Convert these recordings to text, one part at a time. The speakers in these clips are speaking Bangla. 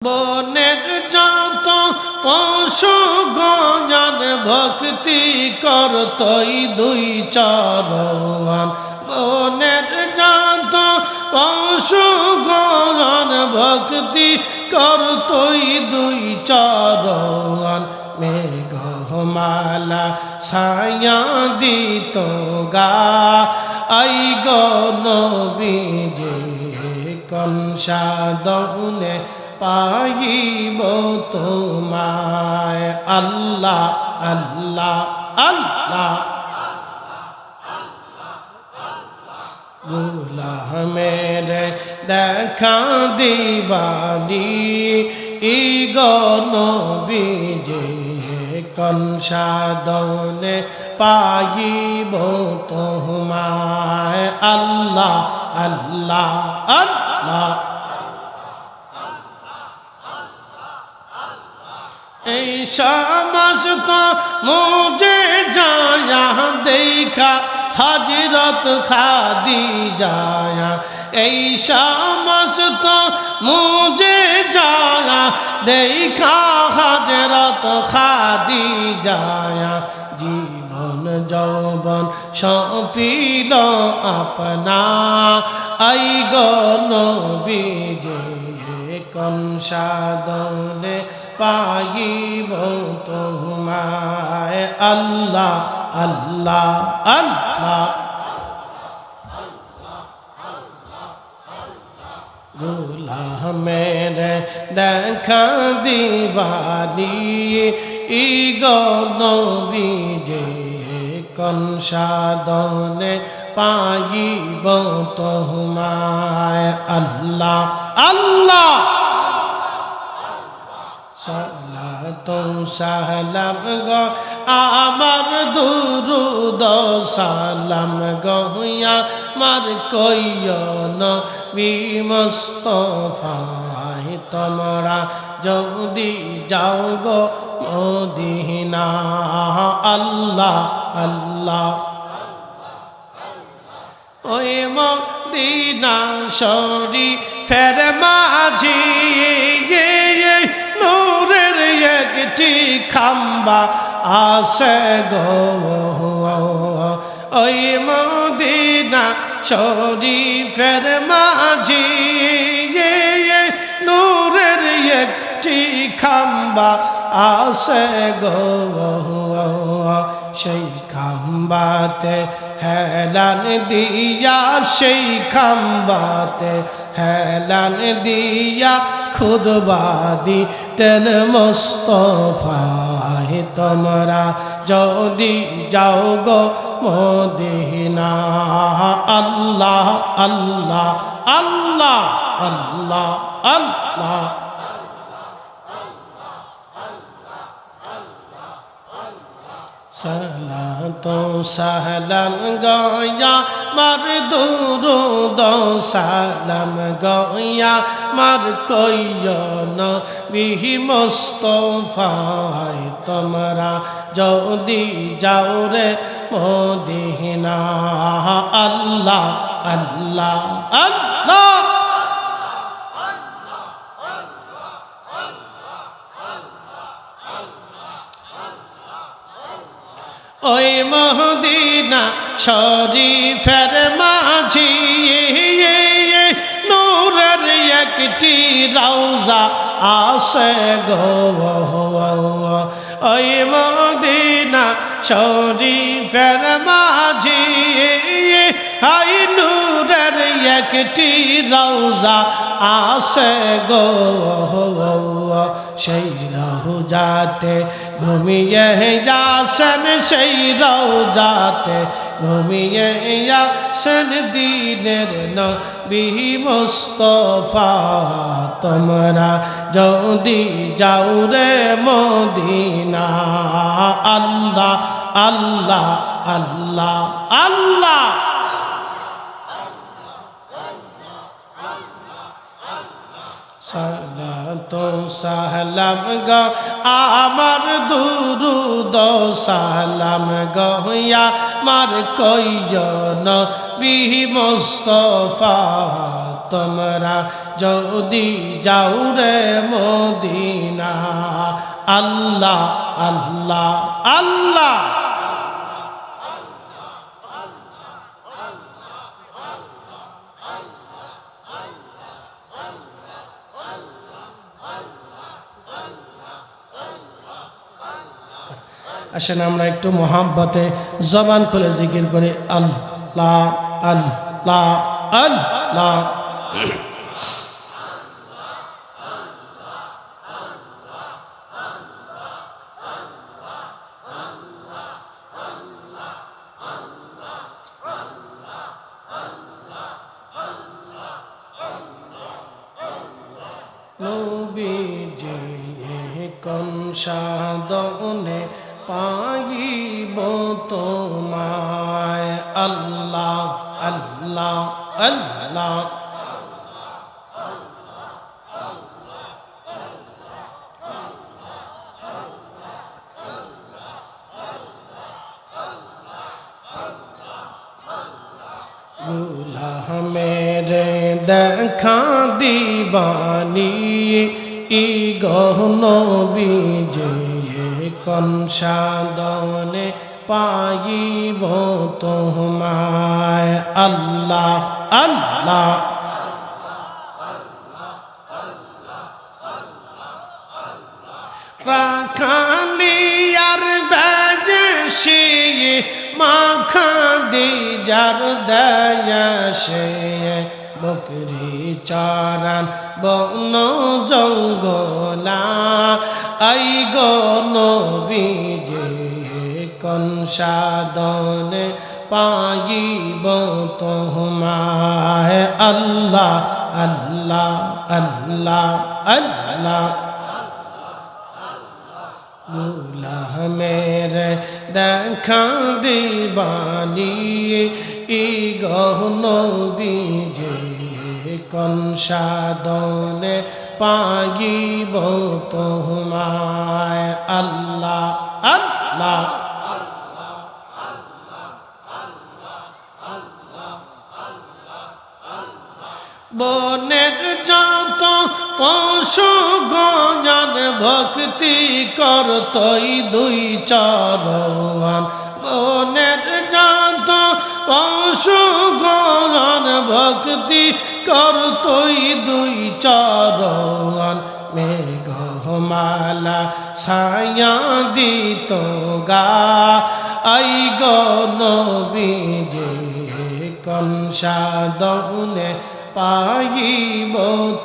বনের যত পশু গণ ভক্তি করতই দুই চরণ। বনের যত পশু গণ ভক্তি করতই দুই চরণ। মেঘমালা ছায়া দিত গা আই নবীজি কনসাদনে পাইব তোমায়। আল্লাহ আল্লাহ আল্লাহ গোলামের দেখা দিবানি নবীজি কনসাদনে পাইব তোমায়। আল্লাহ আল্লাহ আল্লাহ এই সমস্ত মুঝে যায়া দেখা হযরত খাদিজা। এই সমস্ত মুঝে যায়া দেখা হযরত খাদিজা। জীবন যৌবন সঁপিল আপনা আই নবীজি কনসাদনে পাইব তোমায়। আল্লাহ আল্লাহ আল্লাহ গোলামের দেখা দিবানি নবীজি কনসাদনে পাইব তোমায়। আল্লাহ আল্লাহ সালাতুন সালাম গো আমার দুরুদ সালাম গো আমার কইও নবী মুস্তাফায় তোমরা যদি যাও গো মদিনা। আল্লাহ আল্লাহ ওই মদিনা শরীফের মাঝি নূরের একটি খাম্বা আছে গো। ওই মদিনা শরীফের মাঝি নূরের একটি খাম্বা আছে গো। সেই খাম্বাতে হেলান দিয়া সেই খাম্বাতে হেলান দিয়া খুদবা দিতেন মুস্তাফায় তোমরা যদি যাও গো মদিনা। আল্লাহ আল্লাহ আল্লাহ আল্লাহ আল্লাহ সালাতুন সালাম গয়া মার দুরুদ সালাম গয়া মার কইও নবী মুস্তাফায় তোমরা যদি যাও রে মদিনা। আল্লাহ আল্লাহ আল্লাহ ওই মদিনা শরীফের মাঝি নূরের একটি রওজা আছে গো। ওই মদিনা শরীফের মাঝি হাই নূরের একটি রওজা আছে গো। সেই রওজাতে ঘুমিয়ে যাসেন সেই রওজাতে ঘুমিয়ে যাসেন দিনের নবী মুস্তাফা। তোমরা যদি যাও রে মদিনা। আল্লাহ আল্লাহ আল্লাহ আল্লাহ সালাতুন সালাম গো আমার দুরুদ সালাম গো আমার কইও নবী মুস্তাফা তোমরা যদি যাও রে মদিনা আল্লাহ আল্লাহ আল্লাহ আসেন আমরা একটু মোহাব্বতে জবান খুলে জিকির করি আল্লাহ আল্লাহ আল্লাহ নবীজি কোন সাধনে পাইব তোমায় আল্লাহ আল্লাহ আল্লাহ গুলাহ মেরে দেখা দিবানি ই গহনবীজে কোন সাধনে পাইব তোমায় আল্লাহ আল্লাহ রাখালিয়ার বেজে মাখা দি যার দয়াসে বকরি চারান বন জঙ্গলা আই গো নবীজে কোন সাধনে পাইব তোমায় আল্লাহ আল্লাহ আল্লাহ আল্লাহ গুলাহ মেরে দেখা দিবানি ই গহনবীজে কোন সাধনে পাইব তোমায় আল্লাহ আল্লাহ বনের যত পশু গণ ভক্তি করতই দুই চরণ বনের যত পশু গণ ভক্তি করতই দুই চরণ মেঘমালা ছায়া দিত গা আই গো নবীজে কোন সাধনে পাইব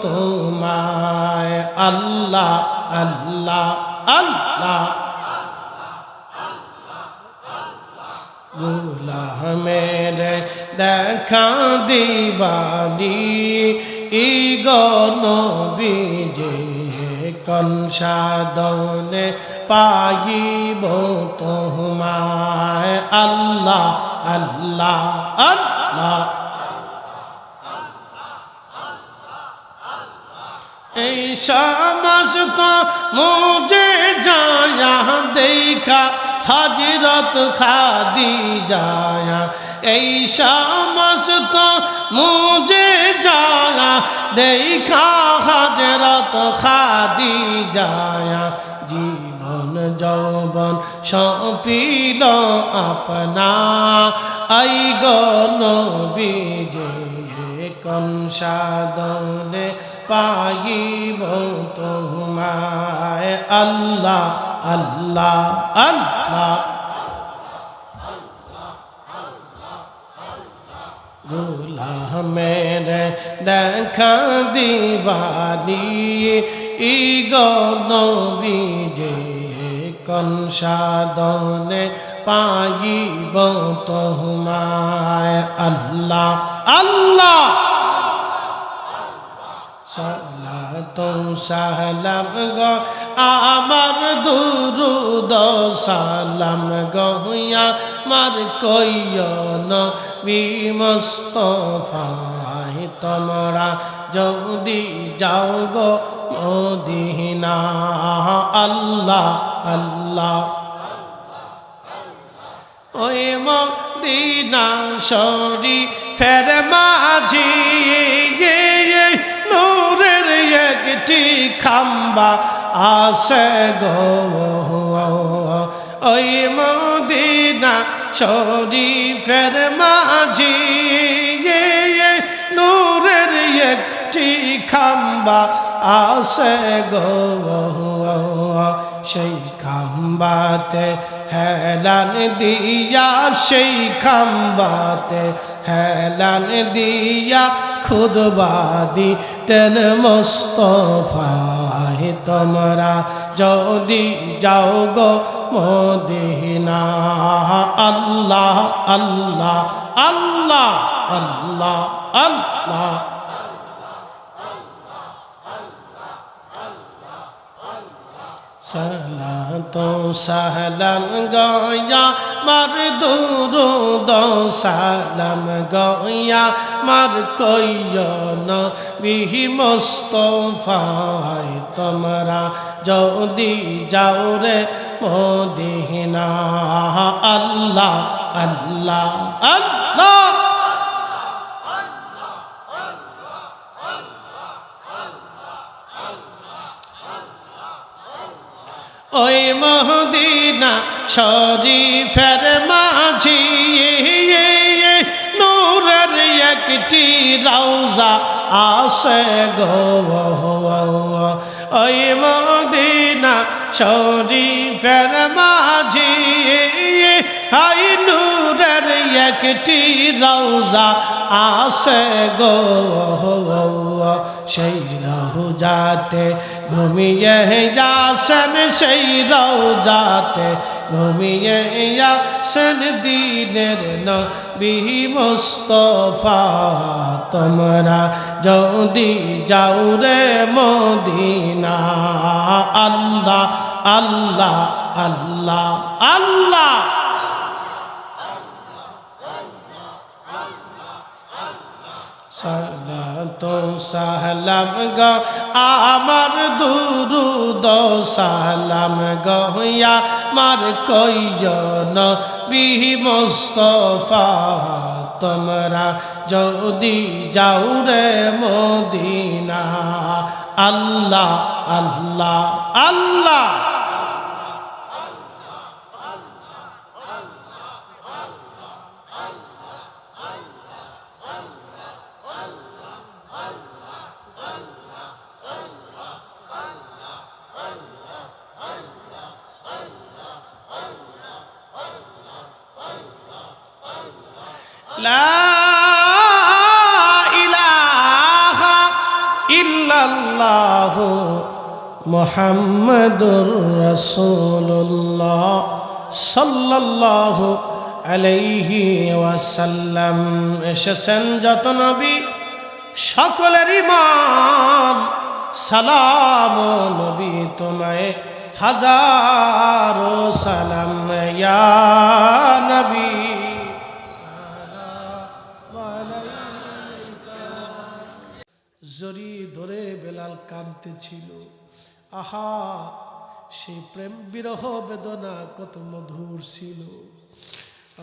তোমায় আল্লাহ আল্লাহ আল্লাহ গুলাহ মেরে দেখা দিবানি ই গো নবীজে কোন সাধনে পাইব তোমায় আল্লাহ আল্লাহ আল্লাহ এই সমস্ত মুঝে যায়া দেখা হযরত খাদিজা এই সমস্ত মুঝে যায়া দেখা হযরত খাদিজা জীবন যৌবন সপিল আপনা আই গো নবীজে কোন সাধনে পাইব তোমায় আল্লাহ আল্লাহ আল্লাহ গুলাহ মেরে দেখা দিবানি ই গো নবীজে কোন সাধনে পাইব তোমায় আল্লাহ আল্লাহ সালাতুন সালাম গো আমার দুরুদ সালাম গো আমার কইয় নবী মুস্তাফায় তোমরা যদি যাও গো মদিনা আল্লাহ আল্লাহ ওই মদিনা শরীফের মাঝি একটি খাম্বা আছে গো ওই মদিনা শরীফের মাঝি নূরের একটি খাম্বা আছে গো সেই খাম্বাতে হেলান দিয়া সেই খাম্বাতে হেলান দিয়া খুদবা দিতেন মুস্তাফায়ে তোমরা যদি যাও গো মদিনা আল্লাহ আল্লাহ আল্লাহ আল্লাহ আল্লাহ সালাতো সালাম গয়া মার দুরুদ সালাম গয়া মার কইয়ন বিহি মুস্তাফায়ে তোমরা যদি যাও রে মদিনা আল্লাহ আল্লাহ আল্লাহ ওই মদিনা শরীফের মাঝি নূরের একটি রওজা আছে গো ওই মদিনা শরীফের মাঝি হাই নূরের একটি রওজা আছে গো সেই রওজাতে ঘুমিয়ে যাসেন সেই রওজাতে ঘুমিয়ে যাসেন দিনের নবী মুস্তাফা তোমরা যদি যাও রে মদিনা আল্লাহ আল্লাহ আল্লাহ আল্লাহ সালাতো সালাম গো আমার দুরুদ সালাম গয়া মার কইয়ন বিহি মুস্তাফা তোমরা যদি যাও রে মদিনা আল্লাহ আল্লাহ আল্লাহ লা ইলাহা ইল্লাল্লাহু মুহাম্মাদুর রাসূলুল্লাহ সাল্লাল্লাহু আলাইহি ওয়াসাল্লাম এসেছেন যত নবী সকলের ইমাম সালাম নবী তোমায় হাজারো সালাম ইয়া নবী জড়ি ধরে বেলাল কাঁদতেছিল আহা সেই প্রেম বিরহ বেদনা কত মধুর ছিল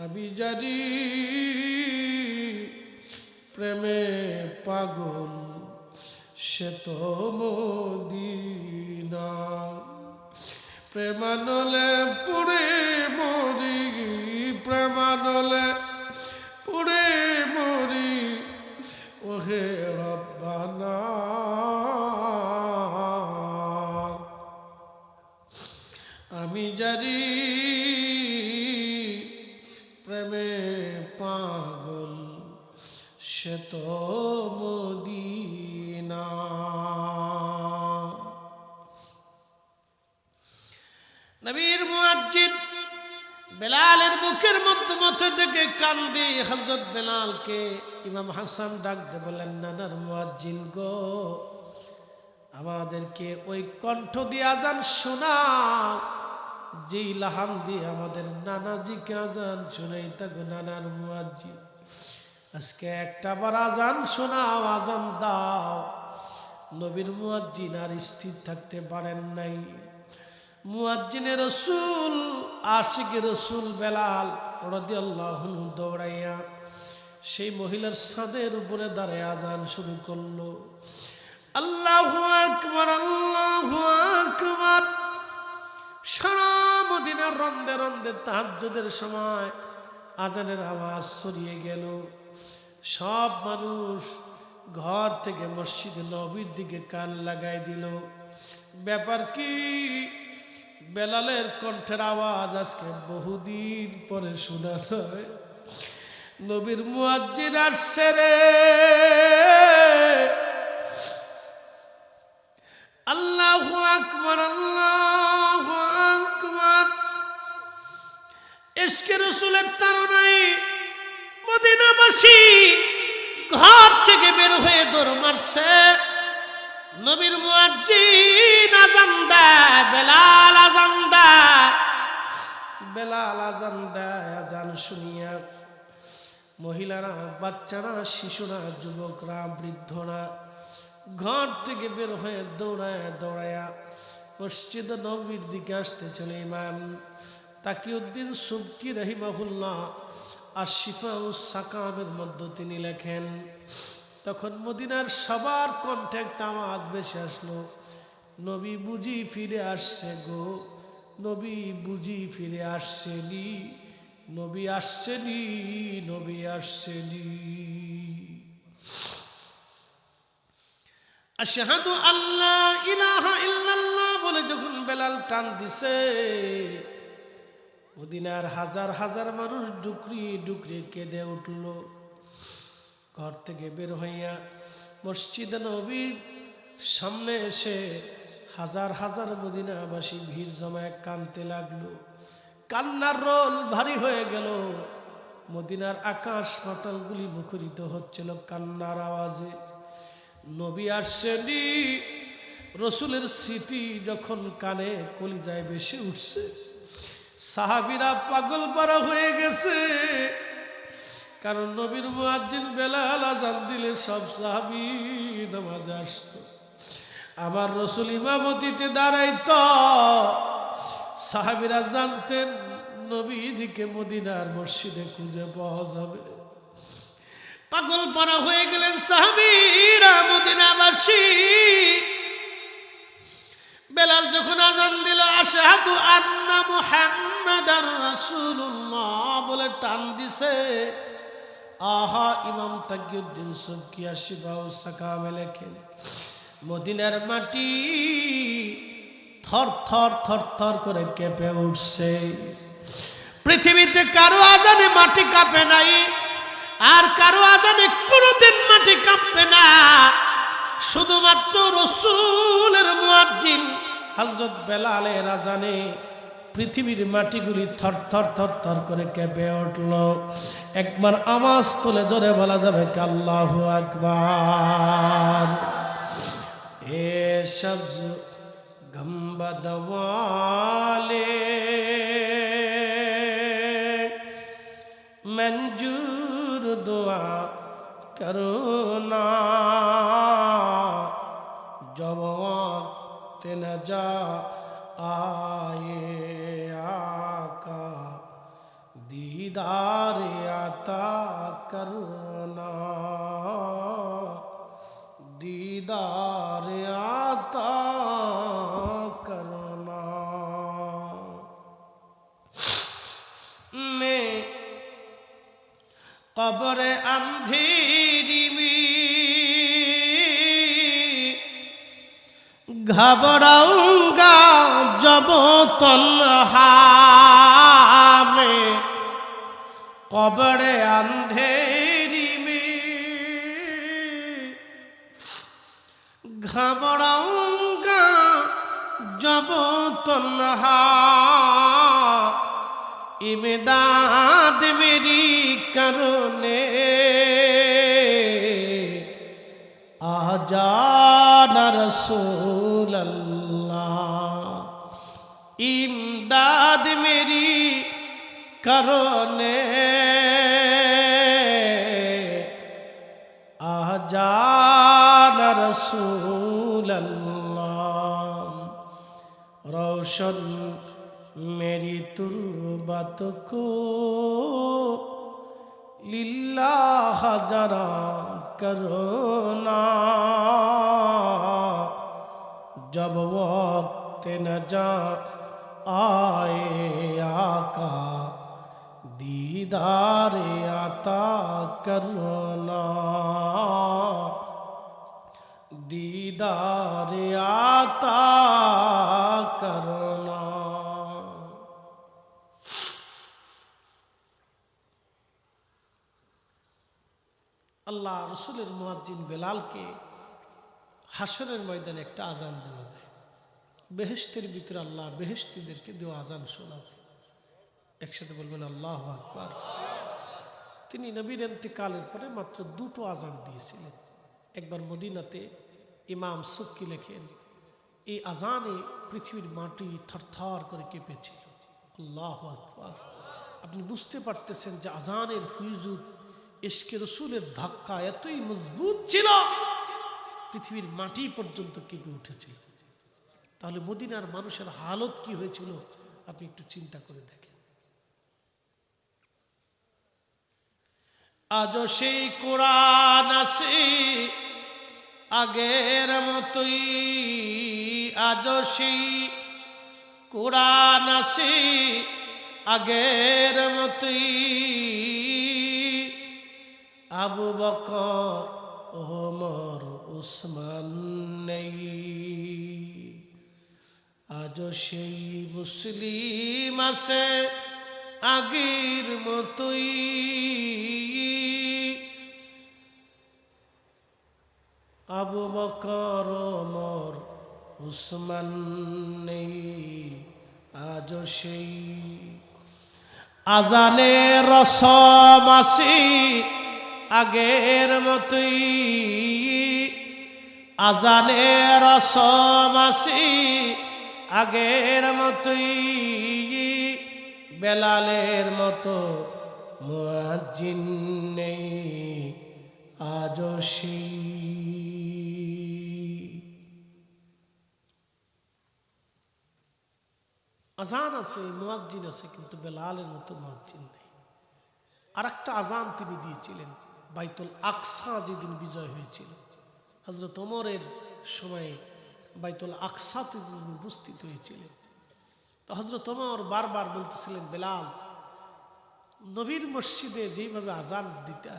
আমি জানি প্রেমে পাগল সে তো মদিনা প্রেমানলে পুরে মরি প্রেমানলে পুরে মরি ওহে রব্বানা আমি জানি প্রেমে পাগল সে তো মদিনা নবীর মুয়াজ্জিন বেলালের মুখের মধ্যে মাথা থেকে কান্দে হযরত বেলালকে ইমাম হাসান ডাক দিয়ে বলেন নানার মুয়াজ্জিন গো আমাদেরকে ওই কণ্ঠ দিয়ে আজান শোনাও যেই লাহান দিয়ে আমাদের নানাজিকে আজান শোনাই তাগো নানার মুয়াজ্জিন আজকে একটা বার আজান শোনাও আজান দাও নবীর মুয়াজ্জিন আর স্থির থাকতে পারেন নাই মুয়াজ্জিনে রাসূল আশিকে রাসূল বেলাল রাদিয়াল্লাহু আনহু দৌড়াইয়া সেই মহিলার ছাদের উপরে দাঁড়ায় আজান শুরু করলো আল্লাহু আকবার, আল্লাহু আকবার। সারা মদিনার রন্দে রন্দে তাহাজ্জুদের সময় আজানের আওয়াজ ছড়িয়ে গেল। সব মানুষ ঘর থেকে মসজিদে নববীর দিকে কান লাগাই দিল। ব্যাপার কি? বেলালের কণ্ঠের আওয়াজ আজকে বহুদিন পরে শোনা যায়। নবীর মুয়াজ্জিন আসছে রে। আল্লাহু আকবার, আল্লাহু আকবার। ইশকে রাসূলের তাড়নায় মদিনাবাসী ঘর থেকে বের হয়ে দৌড় মারছে। নবীর মুয়াজ্জিন আযান দেয়, বেলাল আযান দেয়, বেলাল আযান দেয়। আযান শুনিয়া মহিলারা, বাচ্চারা, শিশুরা, যুবকরা, বৃদ্ধরা ঘর থেকে বের হয়ে দৌড়ায় দৌড়ায়া মসজিদ নববীর দিকে আসতে চলে। ইমাম তাকিউদ্দিন সুবকি রাহিমাহুল্লাহ আর শিফাউস সাকামের মধ্যে তিনি লেখেন, তখন মদিনার সবার কণ্ঠে একটা আওয়াজ ভেসে আসলো, নবী বুঝি ফিরে আসছে গো, নবী বুঝি ফিরে আসছেনি, নবী আসছেনি, নবী আসছেনি। আশহাদু আল্লা ইলাহা ইল্লাল্লাহ বলে যখন বেলাল টান দিছে, মদিনার হাজার হাজার মানুষ ডুকরি ডুকরি কেঁদে উঠল। ঘর থেকে বের হইয়া মসজিদে নববীর সামনে এসে হাজার হাজার মদিনাবাসী ভিড় জমায় কাঁদতে লাগলো। কান্নার রোল ভারী হয়ে গেল। মদিনার আকাশ পাতালগুলি মুখরিত হচ্ছিল কান্নার আওয়াজে। নবী আসছেনি, রসুলের স্মৃতি যখন কানে কলিজায় বেশি উঠছে। সাহাবীরা পাগল পারা হয়ে গেছে, কারণ নবীর মুয়াজ্জিন বেলাল আযান দিলে সব সাহাবী নামাজে আসতো। আমার রসুল ইমামতিতে দাঁড়াইতো। সাহাবীরা জানতেন নবীজিকে মদিনার মসজিদে খুঁজে পাওয়া যাবে। পাগল পারা হয়ে গেলেন সাহাবীরা মদিনাবাসী। বেলাল যখন আযান দিল, আশহাদু আন্না মুহাম্মাদার রাসূলুল্লাহ বলে টান দিছে, আহা ইমাম তাকিউদ্দিন সুবকি শিফাউস সাকামে লেখেন, মদিনার মাটি থর থর থর থর করে কেঁপে উঠছে। পৃথিবীতে কারো আযানে মাটি কাঁপে নাই, আর কারো আযানে কোনোদিন মাটি কাঁপবে না। শুধুমাত্র রসুলের মুয়াজ্জিন হযরত বেলালের আযানে পৃথিবীর মাটিগুলি থর থর থর থর করে কেঁপে উঠল। একবার আওয়াজ তুলে জোরে বলা যাবে কি আল্লাহু আকবার। এ সবজ গম্বদ ওয়ালে मंजूर दुआ करो ना, जब वक्त न जा आए आका दीदार आता करना, दीदार आता करना। मैं कब्र अंधेरी में घबराऊंगा जब तन्हा में, कब्र अंधेरी में घबराऊंगा जब तन्हा, इमदाद मेरी करने आ जाना रसूल अल्लाह, इमदाद मेरी करने आ जाना रसूल अल्लाह। रोशन मेरी तुर्बत को लिल्लाह जरा करना जब वक्त नजा आए आका दीदार आता करना दीदार आता करना। আল্লাহ রসুলের মুয়াজ্জিন বেলালকে হাসরের ময়দানে একটা আজান দেওয়া হবে। বেহেশতের ভিতরে আল্লাহ বেহেশতিদেরকে দেওয়া আজান শোনাবে। একসাথে বলবেন আল্লাহু আকবার। তিনি নবীর ইন্তেকালের পরে মাত্র দুটো আজান দিয়েছিলেন। একবার মদিনাতে ইমাম সুক্কি লেখেন, এই আজানে পৃথিবীর মাটি থরথর করে কেঁপেছিল। আল্লাহু আকবার। আপনি বুঝতে পারতেছেন যে আজানের হুজুত ইশকে রসুলের ধাক্কা এতই মজবুত ছিল, পৃথিবীর মাটি পর্যন্ত কেঁপে উঠেছিল। তাহলে মদিনার মানুষের হালত কি হয়েছিল আপনি একটু চিন্তা করে দেখেন। আজও সেই কোরআন আছে আগের মতোই, আজও সেই কোরআন আছে আগের মতোই, আবু বকর ওমর উসমান নেই। আজও সেই মুসলিম আছে আগের মতোই, আবু বকর ওমর উসমান নেই। আজও সেই আজানের রসম আছে আগের মতোই, আজানের রসম আছে আগের মতোই, বেলালের মতো মুয়াজ্জিন নেই আজও সেই। আজান আছে, মুয়াজ্জিন আছে, কিন্তু বেলালের মতো মুয়াজ্জিন নেই। আর একটা আজান তিনি দিয়েছিলেন বাইতুল আকসা যেদিন বিজয় হয়েছিল, হযরত ওমরের সময়ে বাইতুল আকসাতে তিনি উপস্থিত হয়েছিলেন। তো হযরত ওমর বারবার বলতেছিলেন, বেলাল নবীর মসজিদে যেইভাবে আজান দিতা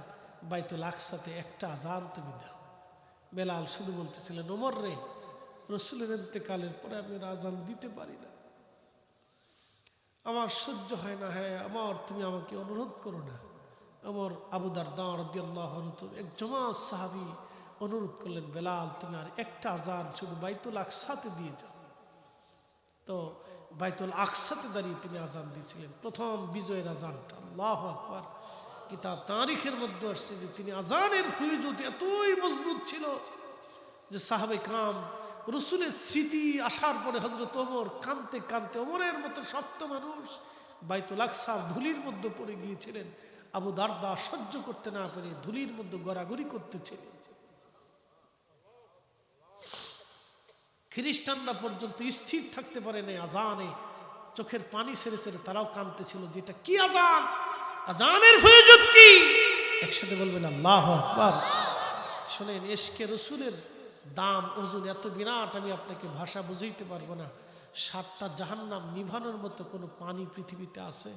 বাইতুল আকসাতে একটা আজান তুমি দাও। বেলাল শুধু বলতেছিলেন, ওমর রে, রসুলের ইন্তেকালের পরে আমি আজান দিতে পারি না, আমার সহ্য হয় না। হ্যাঁ আমার, তুমি আমাকে অনুরোধ করো না। আমার আবু দারদা রাদিয়াল্লাহু আনহু এক জমাত সাহাবী অনুরোধ করলেন, বেলাল তুমি আর একটা আজান শুধু বাইতুল আকসাতে দিয়ে যাও। তো বাইতুল আকসাতে দাঁড়িয়ে তিনি আজান দিয়েছিলেন, প্রথম বিজয়ের আজানটা। আল্লাহু আকবার। কিতাব তারিখের মধ্যে আসছে যে তিনি আজানের হুজুত এতই মজবুত ছিল যে সাহাবে کرام রসুলের স্মৃতি আসার পরে হযরত ওমর কাঁদতে কাঁদতে, ওমরের মতো শক্ত মানুষ বাইতুল আকসার ধুলির মধ্যে পড়ে গিয়েছিলেন। আবু দারদা সহ্য করতে না পেরে ধুলির মধ্যে গড়াগড়ি করতেছিলেন। খ্রিস্টানরা পর্যন্ত স্থির থাকতে পারে নাই আজানে, চোখের পানি ছেড়ে ছেড়ে তারাও কাঁদতেছিল, যেটা কি আজান, আজানের হুজুত কি। একসাথে বলবেন আল্লাহু আকবার। শোনেন, ইশকে রসুলের দাম ওজন এত বিরাট, আমি আপনাকে ভাষা বুঝাইতে পারবো না। 7টা জাহান্নাম নিভানোর মতো কোনো পানি পৃথিবীতে আছে?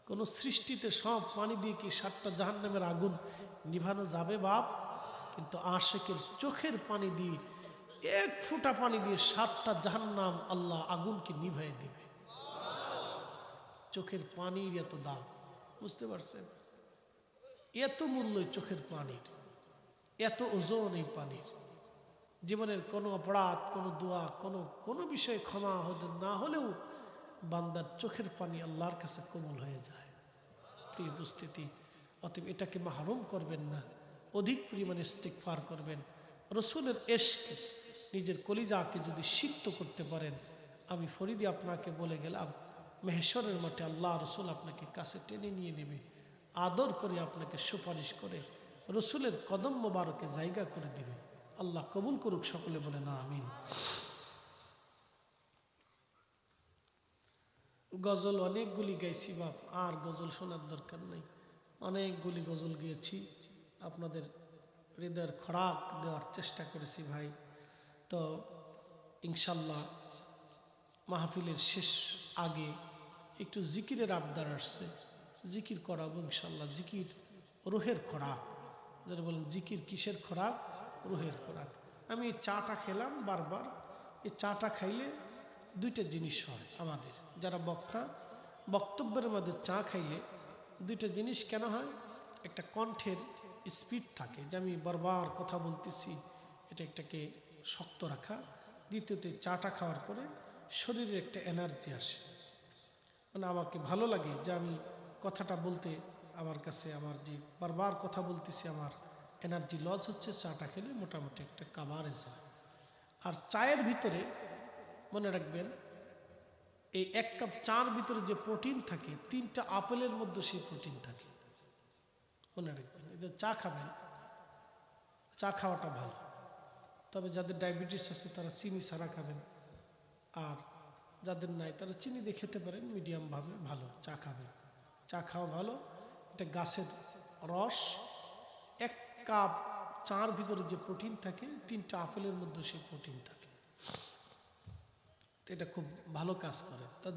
কোন সৃষ্টিতে সব পানি দিয়ে কি 7টা জাহান্নামের আগুন নিভানো যাবে বাপ? কিন্তু আশিকের চোখের পানি দিয়ে, এক ফোঁটা পানি দিয়ে 7টা জাহান্নাম আল্লাহ আগুনকে নিভাই দিবে। চোখের পানির এত দাম, বুঝতে পারছেন? এত মূল্য চোখের পানির, এত ওজন এই পানির। জীবনের কোনো অপরাধ, কোনো দোয়া, কোনো বিষয়ে ক্ষমা না হলেও বান্দার চোখের পানি আল্লাহর কাছে কবুল হয়ে যায়। এই উপস্থিতি, অতএব এটাকে মাহরুম করবেন না, অধিক পরিমাণে ইস্তিগফার করবেন। রসুলের ইশক নিজের কলিজাকে যদি সিক্ত করতে পারেন, আমি ফরিদি আপনাকে বলে গেলাম, মেহশরের মাঠে আল্লাহ রসুল আপনাকে কাছে টেনে নিয়ে নেবে, আদর করে আপনাকে সুপারিশ করে রসুলের কদম মোবারকে জায়গা করে দিবে। আল্লাহ কবুল করুক, সকলে বলে না আমিন। গজল অনেকগুলি গাইছি বাপ, আর গজল শোনার দরকার নেই। অনেকগুলি গজল গিয়েছি, আপনাদের হৃদয়ের খোরাক দেওয়ার চেষ্টা করেছি ভাই। তো ইনশাল্লাহ মাহফিলের শেষ আগে একটু জিকিরের আবদার আসছে, জিকির করাবো ইনশাল্লাহ। জিকির রুহের খোরাক, যারা বলেন জিকির কিসের খোরাক? রুহের খোরাক। আমি এই চাটা খেলাম বারবার, এই চাটা খাইলে দুইটা জিনিস হয় আমাদের যারা বক্তা, বক্তব্যের মধ্যে চা খাইলে দুইটা জিনিস কেন হয়? একটা কণ্ঠের স্পিড থাকে, যে আমি বারবার কথা বলতেছি, এটা একটাকে শক্ত রাখা। দ্বিতীয়ত চাটা খাওয়ার পরে শরীরে একটা এনার্জি আসে, মানে আমাকে ভালো লাগে যে আমি কথাটা বলতে, আমার কাছে আমার যে বারবার কথা বলতেছি আমার এনার্জি লস হচ্ছে, চাটা খেলে মোটামুটি একটা কাভারেজ হয়। আর চায়ের ভিতরে মনে রাখবেন, এই এক কাপ চার ভিতরে যে প্রোটিন থাকে, 3টা আপেলের মধ্যে সেই প্রোটিন থাকে। মনে রাখবেন, এই যে চা খাবেন, চা খাওয়াটা ভালো, তবে যাদের ডায়াবেটিস আছে তারা চিনি ছাড়া খাবেন, আর যাদের নাই তারা চিনি দিয়ে খেতে পারেন, মিডিয়ামভাবে ভালো চা খাবেন। চা খাওয়া ভালো, এটা গাছের রস। এক কাপ চার ভিতরে যে প্রোটিন থাকে, 3টা আপেলের মধ্যে সেই প্রোটিন থাকে, এটা খুব ভালো কাজ করে। তা